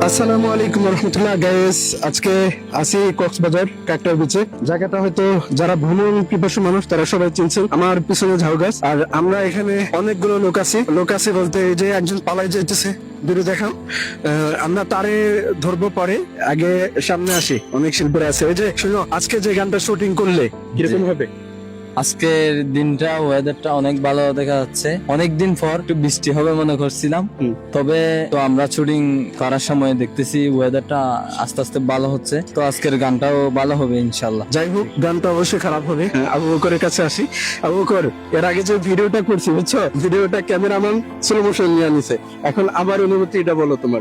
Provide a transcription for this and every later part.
আসসালামু আলাইকুম রহমতুল্লাহ গাইস, আজকে আসি কক্সবাজার কাকটার বিচে। জায়গাটা হয়তো যারা ভ্রমণ পিপাসু মানুষ তারা সবাই চিনছেন। আমার পিছনে ঝাউ গাছ, আর আমরা এখানে অনেকগুলো লোক আছি বলতে এই যে একজন পালাই যাইতেছে দূরে দেখাম। আমরা তারে ধরবো পরে, আগে সামনে আসি। অনেক শিল্পীরা আছে। এই যে শুনো, আজকে যে গানটা শুটিং করলে কিরকম হবে? আজকের দিনটা ওয়েদারটা অনেক ভালো দেখা যাচ্ছে। অনেকদিন পর একটু বৃষ্টি হবে মনে করছিলাম, তবে তো আমরা শুটিং করার সময় দেখতেছি ওয়েদারটা আস্তে আস্তে ভালো হচ্ছে, তো আজকের গানটাও ভালো হবে ইনশাল্লাহ। যাই হোক, গানটা অবশ্যই খারাপ হবে। আবু বকরের কাছে আসি। আবু বকর, এর আগে যে ভিডিওটা করছি বুঝছো, ভিডিওটা ক্যামেরাম্যান স্লো মোশন নিয়ে নিছে। এখন আবার অনুভূতি এটা বলো তোমার।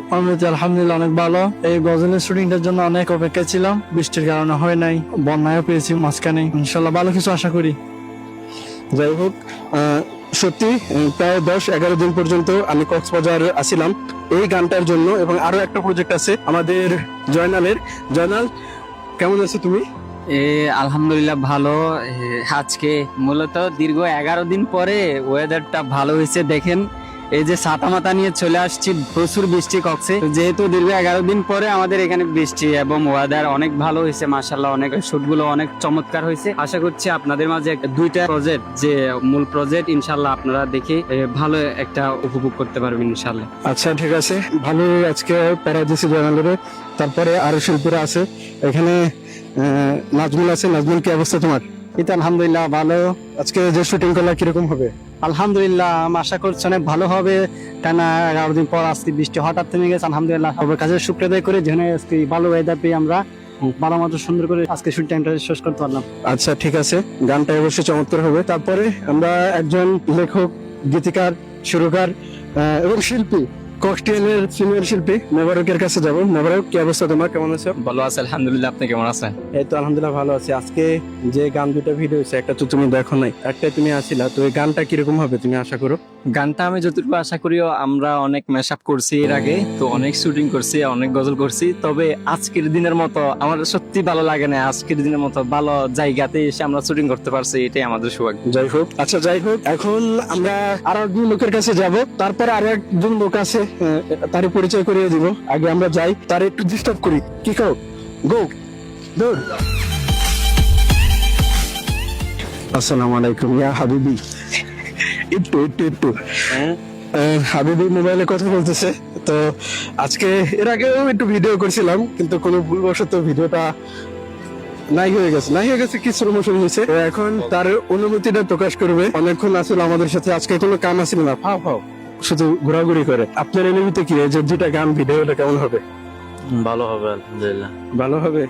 আলহামদুলিল্লাহ অনেক ভালো। এই গজলের শুটিংটার জন্য অনেক অপেক্ষায় ছিলাম, বৃষ্টির কারণে হয় নাই, বন্যায়ও পেয়েছি মাঝখানে। ইনশাল্লাহ ভালো কিছু আশা করি। যাই হোক, সত্যি প্রায় 10-11 দিন পর্যন্ত আমি কক্সবাজার আসিলাম এই গানটার জন্য। এবং আরো একটা প্রজেক্ট আছে আমাদের জয়নালের। জয়নাল, কেমন আছো তুমি? আলহামদুলিল্লাহ ভালো। আজকে মূলত দীর্ঘ 11 দিন পরে ওয়েদারটা ভালো হয়েছে। দেখেন, এই যে ছাতা মাথা নিয়ে চলে আসছি, প্রচুর বৃষ্টি কক্সে। যেহেতু দীর্ঘ 11 দিন পরে আমাদের এখানে বৃষ্টি এবং ওয়েদার অনেক ভালো হয়েছে মাশাআল্লাহ। অনেক শুটগুলো অনেক চমৎকার হয়েছে। আশা করছি আপনাদের মাঝে দুইটা প্রজেক্ট, যে মূল প্রজেক্ট, ইনশাল্লাহ আপনারা দেখে ভালো একটা উপভোগ করতে পারবেন ইনশাল্লাহ। আচ্ছা, ঠিক আছে, ভালো। আজকে প্যারা দিছি জয়নালের। তারপরে আরো শিল্পীরা আছে এখানে। নাজমুল আছে। নাজমুল, কি অবস্থা তোমার? এটা আলহামদুলিল্লাহ ভালো। আজকে যে শুটিং করলা কিরকম হবে? আলহামদুলিল্লাহ আমি আশা করছি অনেক ভালো হবে। কেন 11 দিন পর আজকে বৃষ্টি হঠাৎ থেমে গেছে। আলহামদুলিল্লাহ সবার কাছে শুক্রিয়া আদায় করে, যেখানে আজকে ভালো ওয়েদার পেয়ে আমরা ভালো মতো সুন্দর করে আজকে শুটিং টাইমটা শেষ করতে পারলাম। আচ্ছা, ঠিক আছে, গানটা অবশ্যই চমৎকার হবে। তারপরে আমরা একজন লেখক, গীতিকার, সুরকার এবং শিল্পী, ককটেলের সিনিয়র শিল্পী মোবারকের কাছে যাবো। মোবারক, কি অবস্থা তোমার? কেমন আছো? ভালো আছে আলহামদুলিল্লাহ, আপনি কেমন আছেন? এই তো আলহামদুলিল্লাহ ভালো আছি। আজকে যে গান দুটো ভিডিও হয়েছে, একটা তো তুমি দেখো নাই, একটা তুমি আসিলা, তো এই গানটা কিরকম হবে তুমি আশা করো? গানটা আমি যতটুকু আশা করিও, আমরা অনেক ম্যাশআপ করছি এর আগে, তো অনেক শুটিং করছি, অনেক গজল করছি, তবে আজকের দিনের মতো আমার সত্যি ভালো লাগে না। আজকের দিনের মতো ভালো জায়গাতে এসে আমরা শুটিং করতে পারছি, এটাই আমাদের সৌভাগ্য। যাই হোক, আচ্ছা যাই হোক, এখন আমরা আরো একজন লোকের কাছে যাব। তারপরে আরো একজন লোক আছে, তার পরিচয় করিয়ে দিব। আগে আমরা যাই, তার একটু ডিস্টার্ব করি। কি কও? গো, দৌড়। আসসালামু আলাইকুম ইয়া হাবিবি। একটু হাবিবি মোবাইলে কথা বলতেছে। তো আজকে এর আগেও একটু ভিডিও করছিলাম, কিন্তু কোনো ভুলবশত ভিডিওটা নাই হয়ে গেছে কি স্লো মোশন হয়েছে। এখন তার অনুভূতিটা প্রকাশ করবে। অনেকক্ষণ আসলে আমাদের সাথে, আজকে কোনো কাম আসছিল না, ফাও শুধু ঘোরাঘুরি করে। আপনার অনুভূতি কি, যে দুইটা গান ভিডিও হলে কেমন হবে? ভালো হবে আলহামদুলিল্লাহ, ভালো হবে।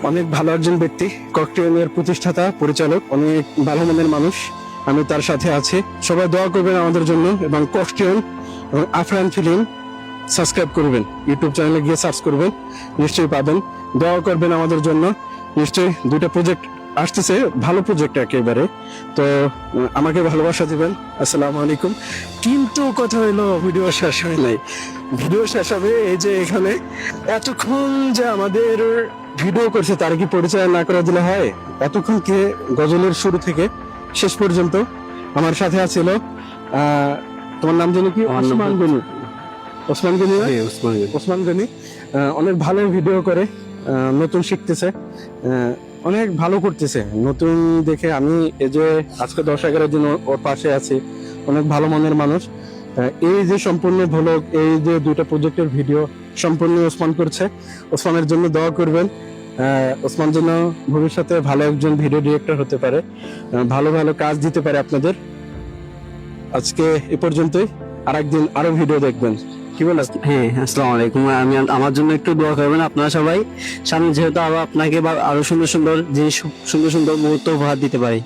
অনেক ভালো একজন ব্যক্তি, ককটেলের প্রতিষ্ঠাতা, পরিচালক, অনেক ভালো মনের মানুষ। আমি তার সাথে আছি। সবাই দোয়া করবেন আমাদের জন্য, এবং ককটেল এবং আফরান ফিল্ম সাবস্ক্রাইব করবেন। ইউটিউব চ্যানেলে গিয়ে সার্চ করবেন, নিশ্চয়ই পাবেন। দোয়া করবেন আমাদের জন্য। নিশ্চয়ই দুইটা প্রজেক্ট আসতেছে, ভালো প্রজেক্ট একেবারে। তো আমাকে ভালোবাসা দিবেন। আসসালামু আলাইকুম। কিন্তু কথা হইলো, ভিডিও শেষ হয় নাই। ভিডিও শেষ হবে এই যে এখানে। এতক্ষণ যে আমাদের ভিডিও করছে, তার কি পরিচয় না করে দিলে হয়? এতক্ষণ কে গজলের শুরু থেকে শেষ পর্যন্ত আমার সাথে আছিল। তোমার নাম জানি কি? ওসমান গনি। অনেক ভালো ভিডিও করে, নতুন শিখতেছে, অনেক ভালো করতেছে। নতুন দেখে আমি এই যে আজকে 10-11 দিন ওর পাশে আছি। অনেক ভালো মনের মানুষ। এই যে সম্পূর্ণ ভ্লগ, এই যে দুইটা প্রজেক্টের ভিডিও সম্পূর্ণ ওসমান করছে। ওসমানের জন্য দোয়া করবেন। ওসমান যেন ভবিষ্যতে ভালো একজন ভিডিও ডিরেক্টর হতে পারে, ভালো ভালো কাজ দিতে পারে আপনাদের। আজকে এ পর্যন্তই, আরেকদিন আরো ভিডিও দেখবেন। কি বল? হ্যাঁ, আসসালামু আলাইকুম। আমার জন্য একটু দোয়া করবেন আপনারা সবাই, সামনে যেহেতু আরো আপনাকে আরো সুন্দর সুন্দর জিনিস, সুন্দর সুন্দর মুহূর্ত উপহার দিতে পারি।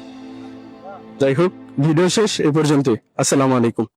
যাই হোক, ভিডিও শেষ এ পর্যন্তই। আসসালামু আলাইকুম।